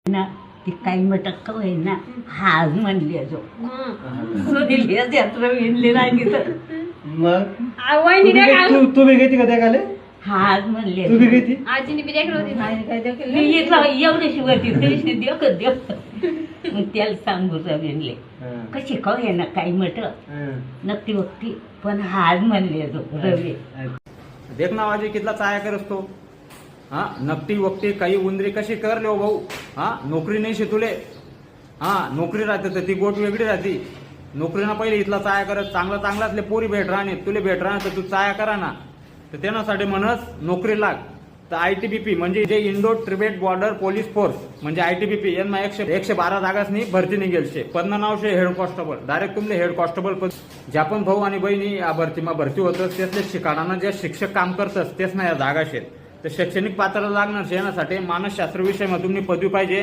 ना ती काही मटक होईना हाज म्हणली जो सुनील हेच यात्रा विणली नाही तर मग तू बी घेती का त्या गाले हाज म्हणले तू बी घेती आजीने बी देखलं होती एवढी शिवती तरी देखत देख मग त्याला सांगू विणले कशी का ना काही मट नक्की वक्ती पण हाज म्हणले जो रवी देख ना आजी कितला चाया कर असतो हा नकटी वक्ती काही उंदरी कशी कर लो भाऊ हा नोकरी नाही तुले हा नोकरी राहते तर ती गोट वेगळी राहती नोकरीना पहिले इथला चाया करत चांगलातले पोरी भेट राहणे तुले भेट राहणे तर तू चाया करा ना तर त्यासाठी म्हणस नोकरी लाग तर ITBP म्हणजे जे Indo Tibet border police force म्हणजे ITBP यांना 112 जागासनी भरती निघेल शे पदनं नाव शे हेड कॉन्स्टेबल डायरेक्ट तुमले हेड कॉन्स्टेबल पद ज्या पण भाऊ आणि बहिणी या भरती होतच त्यातले शिकाणांना जे शिक्षक काम करतच तेच ना या जागा शेत तर शैक्षणिक पात्रता लागणार शे यासाठी मानसशास्त्र विषय मध्ये तुम्ही पदवी पाहिजे